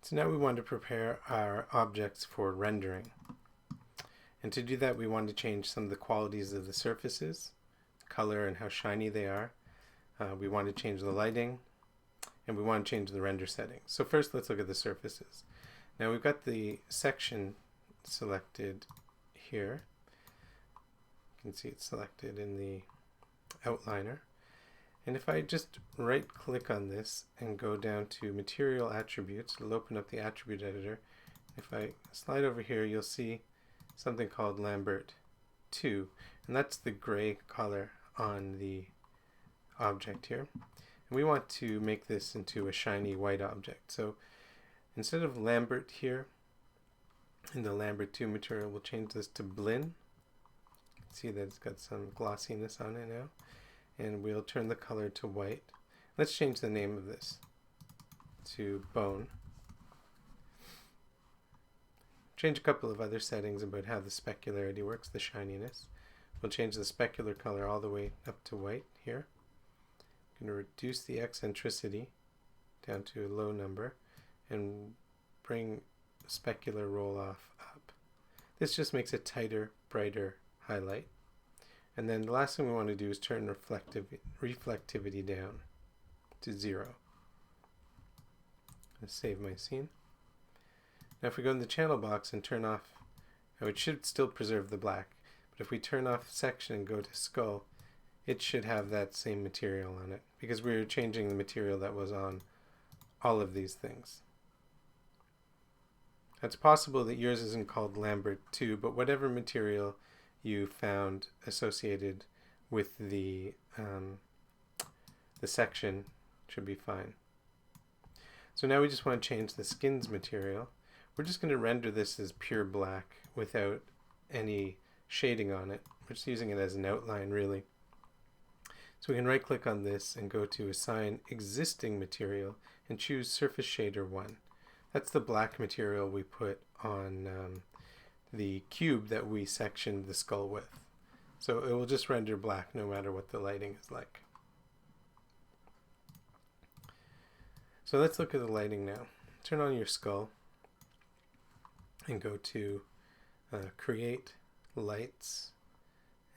So now we want to prepare our objects for rendering. And to do that, we want to change some of the qualities of the surfaces, color and how shiny they are. We want to change the lighting, and we want to change the render settings. So first, let's look at the surfaces. Now we've got the section selected here. You can see it's selected in the outliner. And if I just right click on this and go down to material attributes, it'll open up the attribute editor. If I slide over here, you'll see something called Lambert 2, and that's the gray color on the object here. And we want to make this into a shiny white object. So instead of Lambert here, in the Lambert 2 material, we'll change this to Blinn. See that it's got some glossiness on it now. And we'll turn the color to white. Let's change the name of this to Bone. Change a couple of other settings about how the specularity works, the shininess. We'll change the specular color all the way up to white here. I'm going to reduce the eccentricity down to a low number and bring specular roll-off up. This just makes a tighter, brighter highlight. And then the last thing we want to do is turn reflectivity down to 0. Let's save my scene. Now if we go in the channel box and turn off, now it should still preserve the black, but if we turn off section and go to skull, it should have that same material on it, because we're changing the material that was on all of these things. It's possible that yours isn't called Lambert 2, but whatever material you found associated with the section should be fine. So now we just want to change the skins material. We're just going to render this as pure black without any shading on it. We're just using it as an outline, really. So we can right click on this and go to Assign Existing Material and choose Surface Shader 1. That's the black material we put on the cube that we sectioned the skull with. So it will just render black no matter what the lighting is like. So let's look at the lighting now. Turn on your skull and go to Create Lights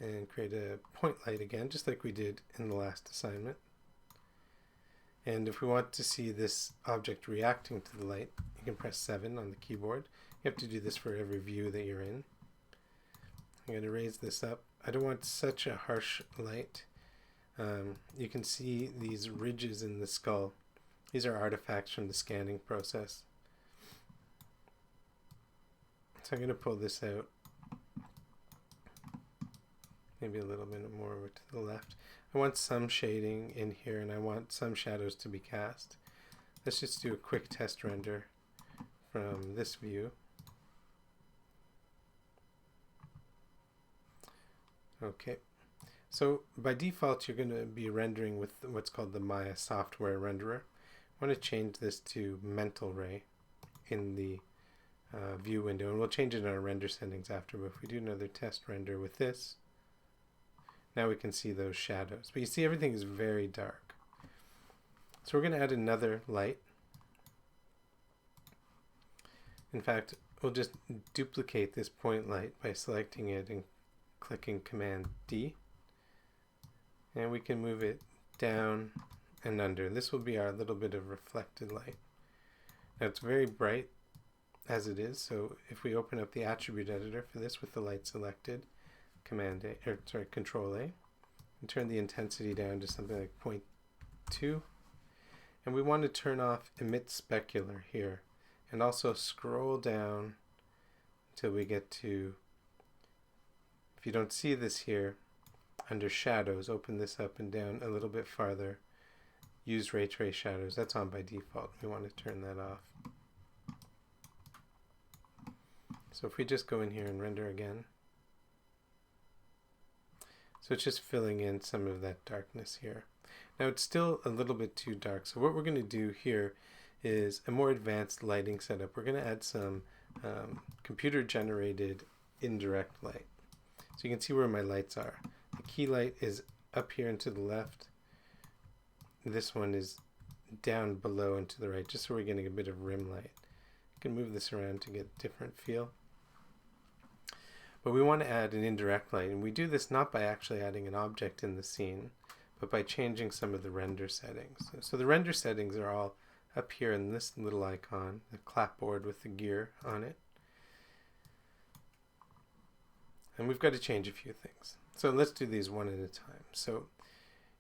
and create a point light again, just like we did in the last assignment. And if we want to see this object reacting to the light, you can press 7 on the keyboard. You have to do this for every view that you're in. I'm going to raise this up. I don't want such a harsh light. You can see these ridges in the skull. These are artifacts from the scanning process. So I'm going to pull this out. Maybe a little bit more over to the left. I want some shading in here, and I want some shadows to be cast. Let's just do a quick test render from this view. Okay, so by default you're going to be rendering with what's called the Maya software renderer. I want to change this to Mental Ray in the view window, and we'll change it in our render settings after. But if we do another test render with this, now we can see those shadows. But you see everything is very dark. So we're going to add another light. In fact, we'll just duplicate this point light by selecting it and clicking Command D, and we can move it down and under. This will be our little bit of reflected light. Now it's very bright as it is, so if we open up the attribute editor for this with the light selected, Control A, and turn the intensity down to something like 0.2, and we want to turn off Emit Specular here, and also scroll down until we get to, if you don't see this here, under Shadows, open this up and down a little bit farther. Use Ray Trace Shadows. That's on by default. We want to turn that off. So if we just go in here and render again. So it's just filling in some of that darkness here. Now it's still a little bit too dark. So what we're going to do here is a more advanced lighting setup. We're going to add some computer-generated indirect light. So you can see where my lights are. The key light is up here and to the left. This one is down below and to the right, just so we're getting a bit of rim light. can move this around to get a different feel. But we want to add an indirect light, and we do this not by actually adding an object in the scene, but by changing some of the render settings. So the render settings are all up here in this little icon, the clapboard with the gear on it. And we've got to change a few things. So let's do these one at a time. So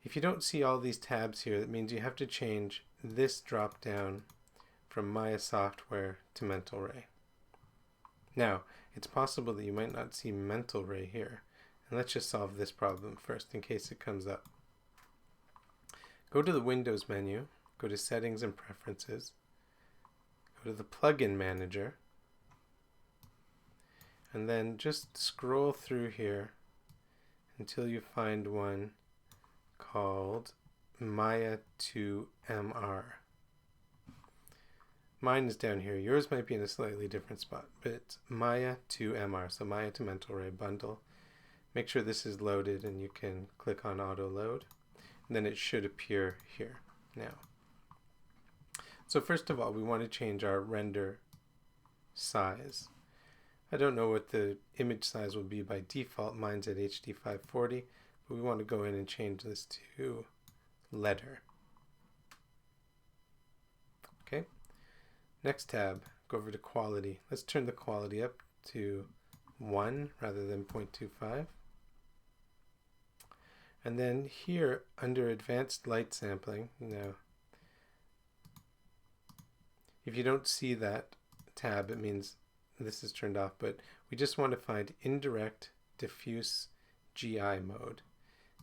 if you don't see all these tabs here, that means you have to change this drop down from Maya Software to Mental Ray. Now, it's possible that you might not see Mental Ray here. And let's just solve this problem first in case it comes up. Go to the Windows menu, go to Settings and Preferences, go to the Plugin Manager, and then just scroll through here until you find one called Maya 2MR. Mine is down here. Yours might be in a slightly different spot, but it's Maya 2MR, so Maya to Mental Ray bundle. Make sure this is loaded and you can click on auto load. And then it should appear here now. So first of all, we want to change our render size. I don't know what the image size will be by default. Mine's at HD540, but we want to go in and change this to letter. Okay. Next tab, go over to quality. Let's turn the quality up to 1 rather than 0.25. And then here under advanced light sampling, now if you don't see that tab, it means this is turned off, but we just want to find indirect diffuse GI mode.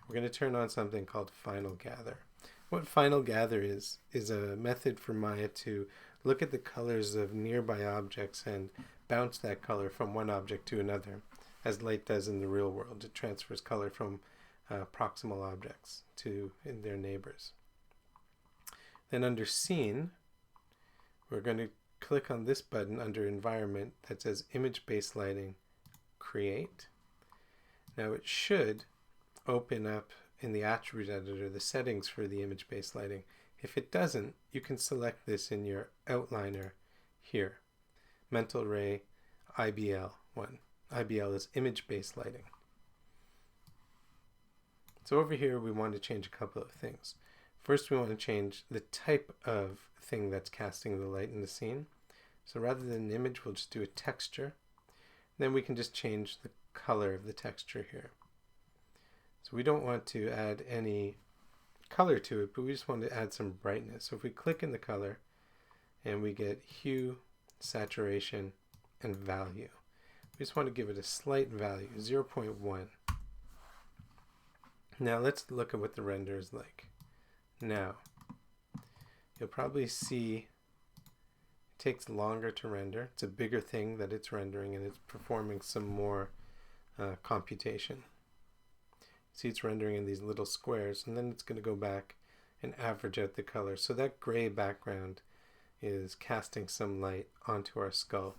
We're going to turn on something called final gather. What final gather is a method for Maya to look at the colors of nearby objects and bounce that color from one object to another, as light does in the real world. It transfers color from proximal objects to their neighbors. Then under Scene, we're going to click on this button under Environment that says Image-Based Lighting, Create. Now it should open up in the attribute editor the settings for the image-based lighting. If it doesn't, you can select this in your outliner here. Mental Ray IBL 1. IBL is image-based lighting. So over here we want to change a couple of things. First we want to change the type of thing that's casting the light in the scene. So rather than an image, we'll just do a texture. Then we can just change the color of the texture here. So we don't want to add any color to it, but we just want to add some brightness. So if we click in the color and we get hue, saturation, and value. We just want to give it a slight value, 0.1. Now let's look at what the render is like. Now, you'll probably see it takes longer to render. It's a bigger thing that it's rendering, and it's performing some more computation. See, it's rendering in these little squares, and then it's going to go back and average out the color. So that gray background is casting some light onto our skull.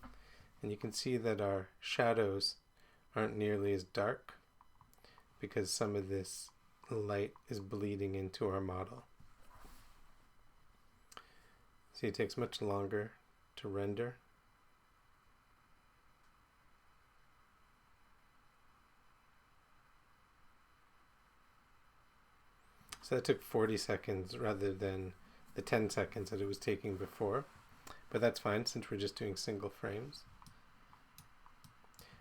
And you can see that our shadows aren't nearly as dark because some of this light is bleeding into our model. See, it takes much longer to render. So that took 40 seconds rather than the 10 seconds that it was taking before. But that's fine since we're just doing single frames.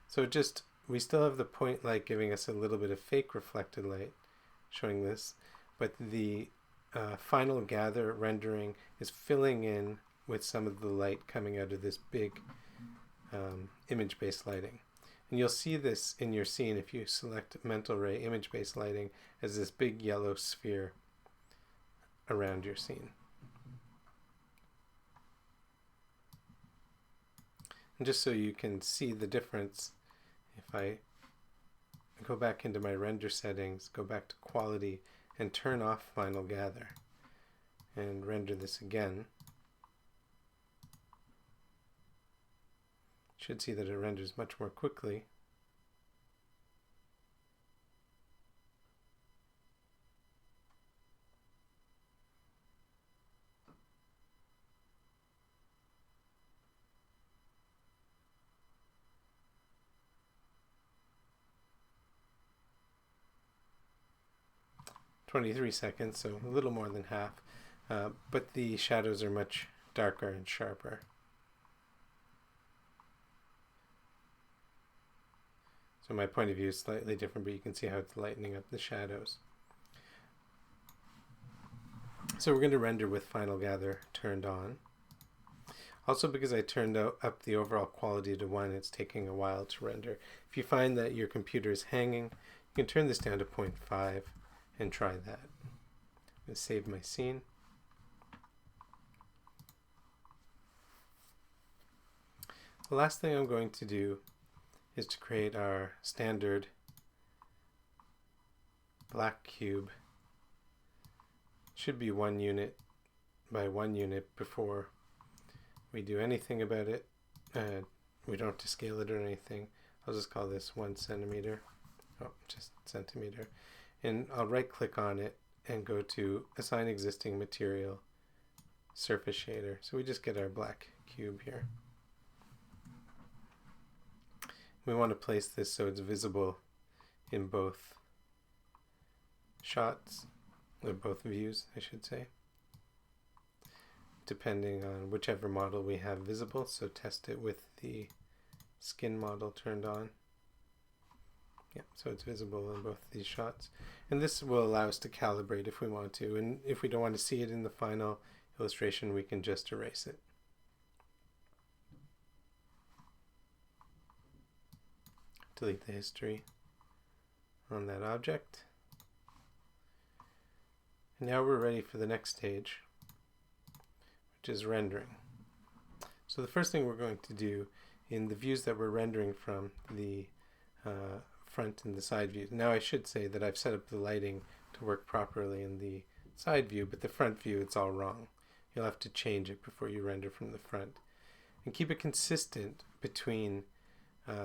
So we still have the point light giving us a little bit of fake reflected light showing this, but the final gather rendering is filling in with some of the light coming out of this big image-based lighting. And you'll see this in your scene if you select Mental Ray image-based lighting as this big yellow sphere around your scene. And just so you can see the difference, if I go back into my render settings, go back to quality, and turn off final gather, and render this again, you should see that it renders much more quickly. 23 seconds, so a little more than half, but the shadows are much darker and sharper. So my point of view is slightly different, but you can see how it's lightening up the shadows. So we're going to render with Final Gather turned on. Also, because I turned up the overall quality to 1, it's taking a while to render. If you find that your computer is hanging, you can turn this down to 0.5 and try that. I'm going to save my scene. The last thing I'm going to do is to create our standard black cube. Should be 1 unit by 1 unit before we do anything about it. We don't have to scale it or anything. I'll just call this 1 centimeter. Oh, just centimeter. And I'll right click on it and go to Assign Existing Material, Surface Shader. So we just get our black cube here. We want to place this so it's visible in both shots, or both views, I should say, depending on whichever model we have visible. So test it with the skin model turned on. Yeah, so it's visible in both these shots. And this will allow us to calibrate if we want to. And if we don't want to see it in the final illustration, we can just erase it. Delete the history on that object. And now we're ready for the next stage, which is rendering. So the first thing we're going to do in the views that we're rendering from, the front and the side view. Now I should say that I've set up the lighting to work properly in the side view, but the front view, it's all wrong. You'll have to change it before you render from the front. And keep it consistent between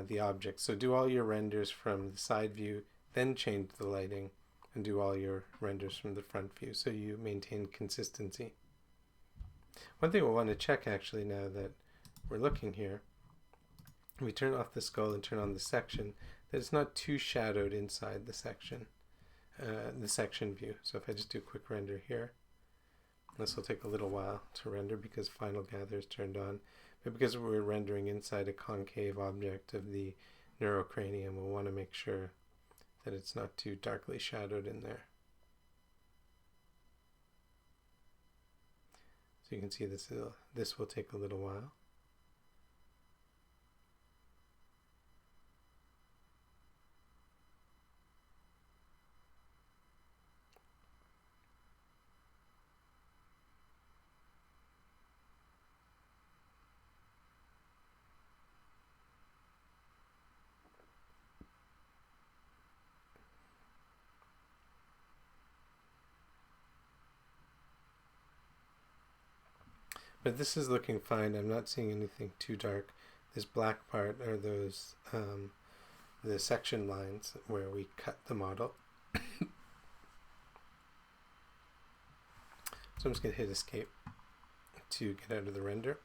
the objects. So do all your renders from the side view, then change the lighting, and do all your renders from the front view so you maintain consistency. One thing we'll want to check actually now that we're looking here, we turn off the skull and turn on the section, that it's not too shadowed inside the section view. So if I just do a quick render here, this will take a little while to render because Final Gather is turned on. But because we're rendering inside a concave object of the neurocranium, we'll want to make sure that it's not too darkly shadowed in there. So you can see this will take a little while. But this is looking fine. I'm not seeing anything too dark. This black part are those the section lines where we cut the model. So I'm just going to hit escape to get out of the render.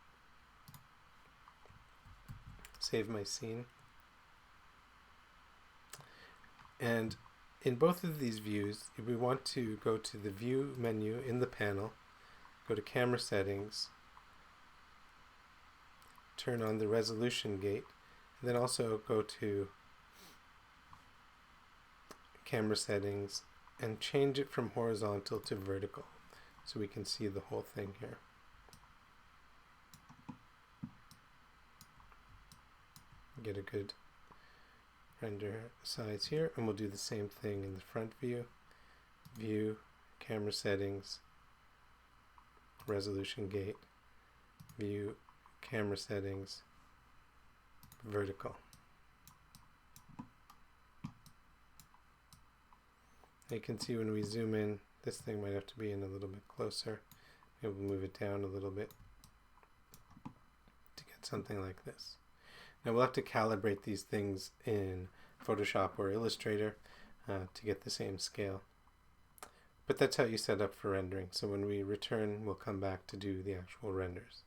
Save my scene. And in both of these views, if we want to go to the View menu in the panel, go to Camera Settings, turn on the resolution gate, and then also go to Camera Settings and change it from horizontal to vertical so we can see the whole thing here. Get a good render size here, and we'll do the same thing in the front view. View, Camera Settings, resolution gate, View, Camera Settings, vertical. You can see when we zoom in, this thing might have to be in a little bit closer. Maybe we'll move it down a little bit to get something like this. Now we'll have to calibrate these things in Photoshop or Illustrator to get the same scale. But that's how you set up for rendering. So when we return, we'll come back to do the actual renders.